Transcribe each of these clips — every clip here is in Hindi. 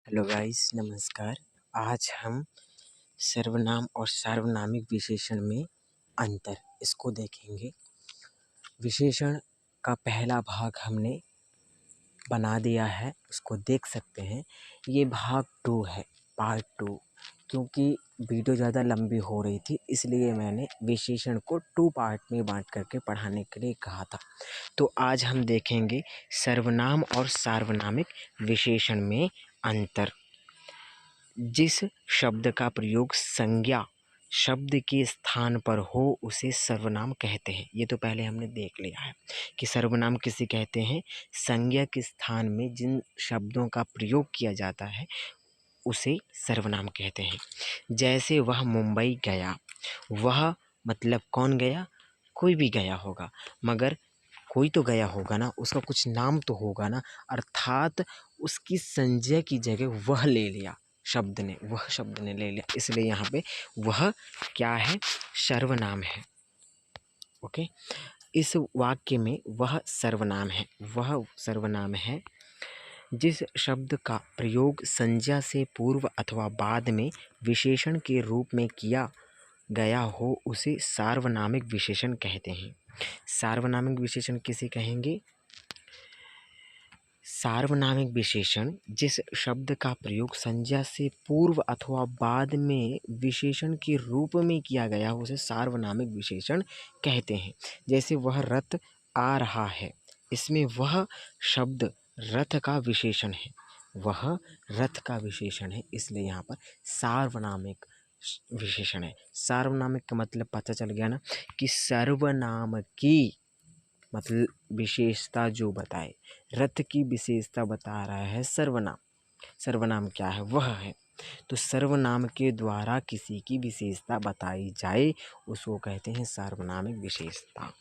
हेलो गाइस, नमस्कार। आज हम सर्वनाम और सार्वनामिक विशेषण में अंतर इसको देखेंगे। विशेषण का पहला भाग हमने बना दिया है, उसको देख सकते हैं। ये भाग 2 है, पार्ट 2। क्योंकि वीडियो ज़्यादा लंबी हो रही थी, इसलिए मैंने विशेषण को 2 पार्ट में बांट करके पढ़ाने के लिए कहा था। तो आज हम देखेंगे सर्वनाम और सार्वनामिक विशेषण में अंतर। जिस शब्द का प्रयोग संज्ञा शब्द के स्थान पर हो उसे सर्वनाम कहते हैं। ये तो पहले हमने देख लिया है कि सर्वनाम किसे कहते हैं। संज्ञा के स्थान में जिन शब्दों का प्रयोग किया जाता है उसे सर्वनाम कहते हैं। जैसे वह मुंबई गया, वह मतलब कौन गया? कोई भी गया होगा, मगर कोई तो गया होगा ना, उसका कुछ नाम तो होगा ना, अर्थात उसकी संज्ञा की जगह वह ले लिया शब्द ने, वह शब्द ने ले लिया, इसलिए यहाँ पे वह क्या है? सर्वनाम है। ओके, इस वाक्य में वह सर्वनाम है, वह सर्वनाम है। जिस शब्द का प्रयोग संज्ञा से पूर्व अथवा बाद में विशेषण के रूप में किया गया हो उसे सार्वनामिक विशेषण कहते हैं। सार्वनामिक विशेषण किसे कहेंगे? सार्वनामिक विशेषण जिस शब्द का प्रयोग संज्ञा से पूर्व अथवा बाद में विशेषण के रूप में किया गया हो उसे सार्वनामिक विशेषण कहते हैं। जैसे वह रथ आ रहा है, इसमें वह शब्द रथ का विशेषण है, वह रथ का विशेषण है, इसलिए यहाँ पर सार्वनामिक विशेषण है। सार्वनामिक का मतलब पता चल गया ना कि सर्वनाम की मतलब विशेषता जो बताए, रथ की विशेषता बता रहा है सर्वनाम। सर्वनाम क्या है? वह है। तो सर्वनाम के द्वारा किसी की विशेषता बताई जाए उसको कहते हैं सार्वनामिक विशेषता।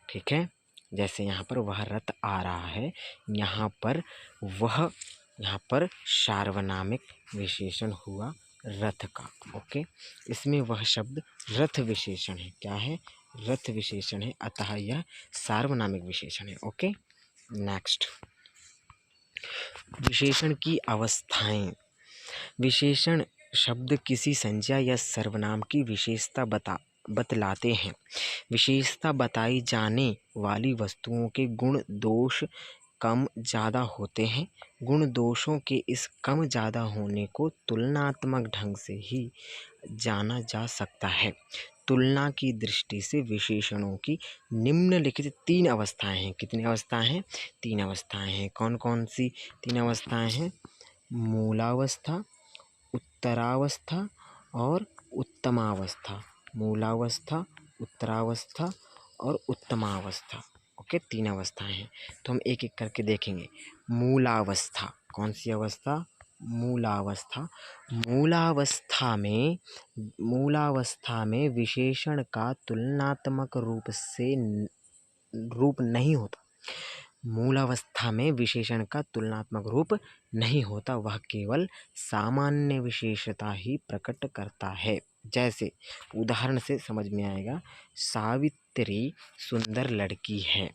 ठीक है, जैसे यहाँ पर वह रथ आ रहा है, यहाँ पर वह, यहाँ पर सार्वनामिक विशेषण हुआ रथ का। ओके, इसमें वह शब्द रथ विशेषण है। क्या है? रथ विशेषण है, अतः यह सार्वनामिक विशेषण है। ओके, नेक्स्ट, विशेषण की अवस्थाएं। विशेषण शब्द किसी संज्ञा या सर्वनाम की विशेषता बतलाते हैं। विशेषता बताई जाने वाली वस्तुओं के गुण दोष कम ज़्यादा होते हैं। गुण दोषों के इस कम ज़्यादा होने को तुलनात्मक ढंग से ही जाना जा सकता है। तुलना की दृष्टि से विशेषणों की निम्नलिखित 3 अवस्थाएं हैं। कितनी अवस्थाएं हैं? 3 अवस्थाएं हैं। कौन कौन सी 3 अवस्थाएं हैं? मूलावस्था, उत्तरावस्था और उत्तमावस्था। मूलावस्था, उत्तरावस्था और उत्तमावस्था। ओके, 3 अवस्थाएं हैं। तो हम एक एक करके देखेंगे। मूलावस्था, कौन सी अवस्था? मूलावस्था। मूलावस्था में विशेषण का तुलनात्मक रूप नहीं होता। मूलावस्था में विशेषण का तुलनात्मक रूप नहीं होता, वह केवल सामान्य विशेषता ही प्रकट करता है। जैसे उदाहरण से समझ में आएगा, सावित्री सुंदर लड़की है,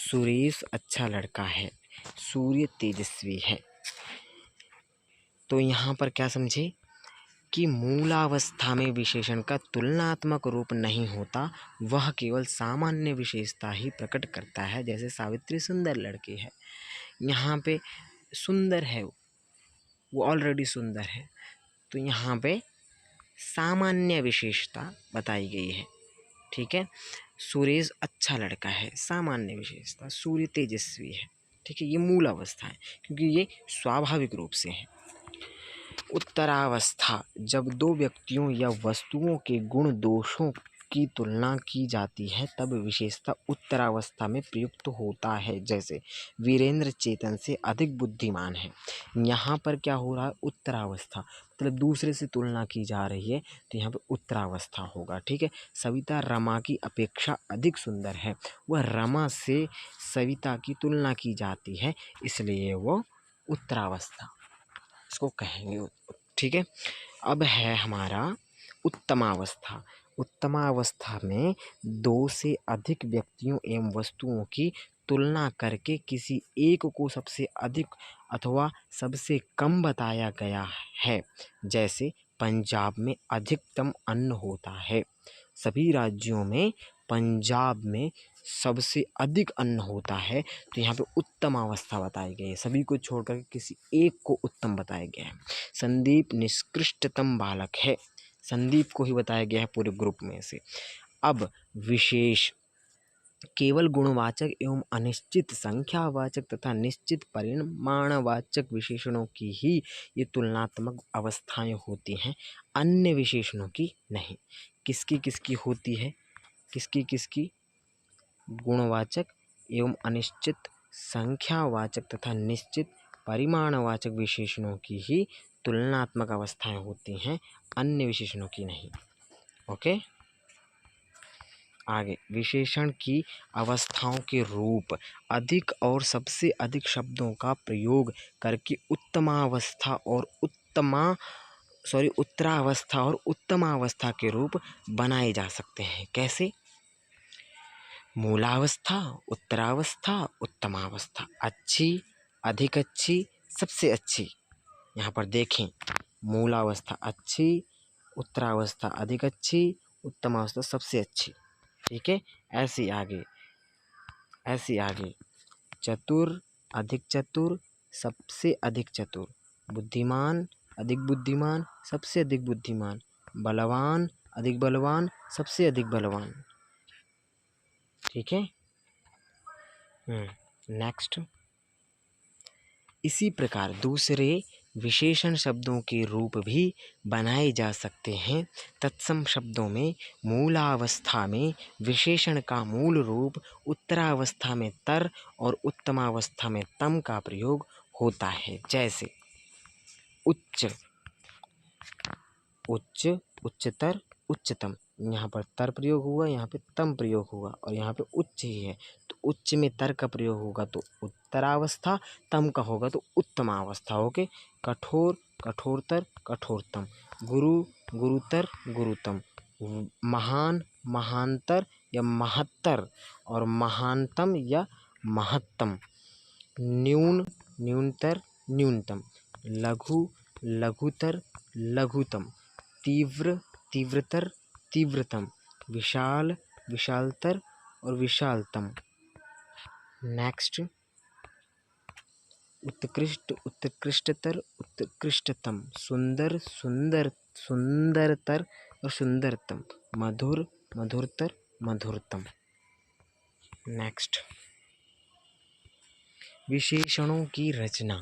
सुरेश अच्छा लड़का है, सूर्य तेजस्वी है। तो यहाँ पर क्या समझे कि मूलावस्था में विशेषण का तुलनात्मक रूप नहीं होता, वह केवल सामान्य विशेषता ही प्रकट करता है। जैसे सावित्री सुंदर लड़की है, यहाँ पे सुंदर है, वो ऑलरेडी सुंदर है, तो यहाँ पे सामान्य विशेषता बताई गई है। ठीक है, सुरेश अच्छा लड़का है, सामान्य विशेषता, सूर्य तेजस्वी है। ठीक है, ये मूल अवस्था है क्योंकि ये स्वाभाविक रूप से है। उत्तरावस्था, जब 2 व्यक्तियों या वस्तुओं के गुण दोषों की तुलना की जाती है तब विशेषता उत्तरावस्था में प्रयुक्त होता है। जैसे वीरेंद्र चेतन से अधिक बुद्धिमान है, यहाँ पर क्या हो रहा है? उत्तरावस्था, मतलब दूसरे से तुलना की जा रही है, तो यहाँ पर उत्तरावस्था होगा। ठीक है, सविता रमा की अपेक्षा अधिक सुंदर है, वह रमा से सविता की तुलना की जाती है, इसलिए वो उत्तरावस्था इसको कहेंगे। ठीक है, अब है हमारा उत्तमावस्था। उत्तमावस्था में 2 से अधिक व्यक्तियों एवं वस्तुओं की तुलना करके किसी एक को सबसे अधिक अथवा सबसे कम बताया गया है। जैसे पंजाब में अधिकतम अन्न होता है। सभी राज्यों में पंजाब में सबसे अधिक अन्न होता है, तो यहाँ पे उत्तम अवस्था बताई गई है। सभी को छोड़कर किसी एक को उत्तम बताया गया है। संदीप निष्कृष्टतम बालक है, संदीप को ही बताया गया है पूरे ग्रुप में से। अब विशेष केवल गुणवाचक एवं अनिश्चित संख्यावाचक तथा निश्चित परिमाणवाचक विशेषणों की ही ये तुलनात्मक अवस्थाएं होती हैं, अन्य विशेषणों की नहीं। किसकी किसकी होती है? किसकी किसकी? गुणवाचक एवं अनिश्चित संख्यावाचक तथा निश्चित परिमाणवाचक विशेषणों की ही तुलनात्मक अवस्थाएं होती हैं, अन्य विशेषणों की नहीं। ओके, आगे विशेषण की अवस्थाओं के रूप अधिक और सबसे अधिक शब्दों का प्रयोग करके उत्तमावस्था और उत्तरावस्था और उत्तमावस्था के रूप बनाए जा सकते हैं। कैसे? मूलावस्था, उत्तरावस्था, उत्तमावस्था, अच्छी, अधिक अच्छी, सबसे अच्छी। यहाँ पर देखें, मूलावस्था अच्छी, उत्तरावस्था अधिक अच्छी, उत्तमावस्था सबसे अच्छी। ठीक है, ऐसे आगे चतुर, अधिक चतुर, सबसे अधिक चतुर, बुद्धिमान, अधिक बुद्धिमान, सबसे अधिक बुद्धिमान, बलवान, अधिक बलवान, सबसे अधिक बलवान। ठीक है, नेक्स्ट। इसी प्रकार दूसरे विशेषण शब्दों के रूप भी बनाए जा सकते हैं। तत्सम शब्दों में मूलावस्था में विशेषण का मूल रूप, उत्तरावस्था में तर और उत्तमावस्था में तम का प्रयोग होता है। जैसे उच्च, उच्च, उच्चतर, उच्चतम। यहाँ पर तर प्रयोग हुआ, यहाँ पे तम प्रयोग हुआ, और यहाँ पे उच्च ही है, तो उच्च में तर का प्रयोग होगा तो उत्तरावस्था, तम का होगा तो उत्तमावस्था। ओके, कठोर, कठोरतर, कठोरतम, गुरु, गुरुतर, गुरुतम, महान, महानतर या महत्तर, और महानतम या महत्तम, न्यून, न्यूनतर, न्यूनतम, लघु, लघुतर, लघुतम, तीव्र, तीव्रतर, तीव्रतम, विशाल, विशालतर और विशालतम। नेक्स्ट, उत्कृष्ट, उत्कृष्टतर, उत्कृष्टतम, सुंदर, सुंदर, सुंदरतर और सुंदरतम, मधुर, मधुरतर, मधुरतम। नेक्स्ट, विशेषणों की रचना।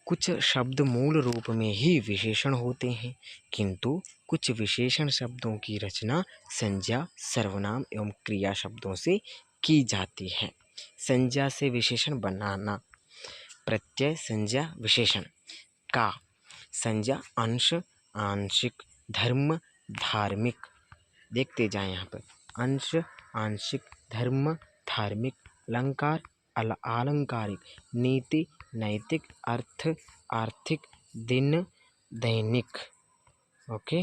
कुछ शब्द मूल रूप में ही विशेषण होते हैं, किंतु कुछ विशेषण शब्दों की रचना संज्ञा, सर्वनाम एवं क्रिया शब्दों से की जाती है। संज्ञा से विशेषण बनाना। प्रत्यय, संज्ञा, विशेषण। का, संज्ञा अंश, आंशिक, धर्म, धार्मिक। देखते जाएं यहाँ पर, अंश, आंशिक, धर्म, धार्मिक, अलंकार, आलंकारिक, नीति, नैतिक, अर्थ, आर्थिक, दिन, दैनिक। ओके,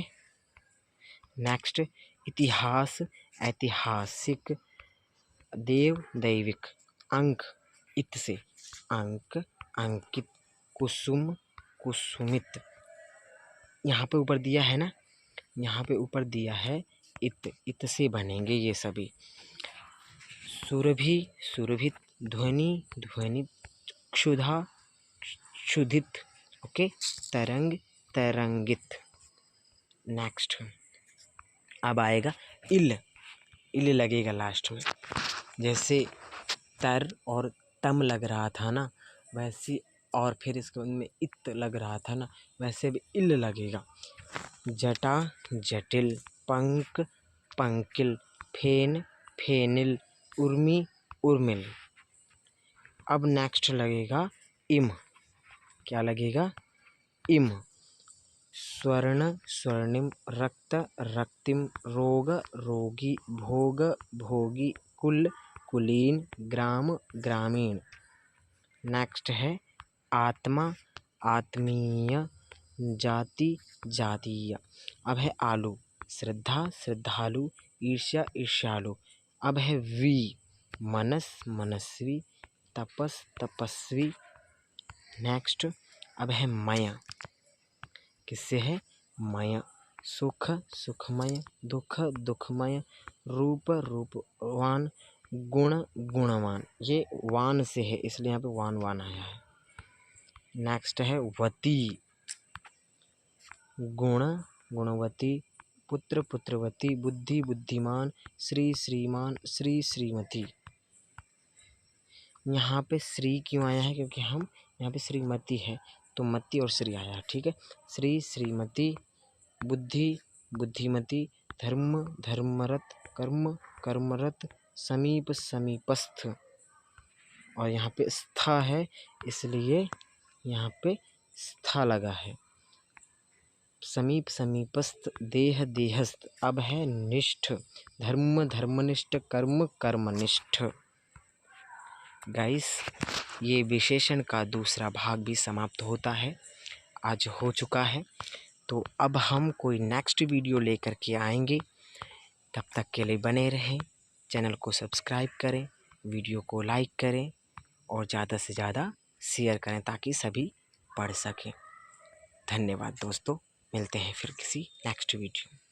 नेक्स्ट, इतिहास, ऐतिहासिक, देव, दैविक, अंक, इत से, अंक, अंकित, कुसुम, कुसुमित। यहाँ पे ऊपर दिया है ना, यहाँ पे ऊपर दिया है इत, इत से बनेंगे ये सभी। सुरभि, सुरभित, ध्वनि, ध्वनित, क्षुधा, क्षुधित। ओके, तरंग, तरंगित। नेक्स्ट, अब आएगा इल, इल लगेगा लास्ट में। जैसे तर और तम लग रहा था ना, वैसे, और फिर इसके बाद में इत लग रहा था ना, वैसे भी इल लगेगा। जटा, जटिल, पंक, पंकिल, फेन, फेनिल, उर्मी, उर्मिल। अब नेक्स्ट लगेगा इम। क्या लगेगा? इम। स्वर्ण, स्वर्णिम, रक्त, रक्तिम, रोग, रोगी, भोग, भोगी, कुल, कुलीन, ग्राम, ग्रामीण। नेक्स्ट है आत्मा, आत्मीय, जाति, जातीय। अब है आलू, श्रद्धा, श्रद्धालु, ईर्ष्या, ईर्ष्यालु। अब है वी, मनस मनस्वी, तपस तपस्वी। नेक्स्ट अब है मय, किससे है? मय। सुख सुखमय, दुख दुखमय, रूप रूपवान, गुण गुणवान। ये वान से है इसलिए यहाँ पे वान वान आया है। नेक्स्ट है वती, गुण गुणवती, पुत्र पुत्रवती, बुद्धि बुद्धिमान, श्री श्रीमान, श्री श्रीमती। यहाँ पे श्री क्यों आया है? क्योंकि हम यहाँ पे श्रीमती है तो मती और श्री आया, ठीक है। श्री श्रीमती, बुद्धि बुद्धिमती, धर्म धर्मरत, कर्म कर्मरत, समीप समीपस्थ। और यहाँ पे स्था है इसलिए यहाँ पे स्था लगा है। समीप समीपस्थ, देह देहस्थ। अब है निष्ठ, धर्म धर्मनिष्ठ, कर्म कर्मनिष्ठ। गाइस ये विशेषण का दूसरा भाग भी समाप्त होता है, आज हो चुका है। तो अब हम कोई नेक्स्ट वीडियो लेकर के आएंगे। तब तक के लिए बने रहें, चैनल को सब्सक्राइब करें, वीडियो को लाइक करें और ज़्यादा से ज़्यादा शेयर करें ताकि सभी पढ़ सकें। धन्यवाद दोस्तों, मिलते हैं फिर किसी नेक्स्ट वीडियो।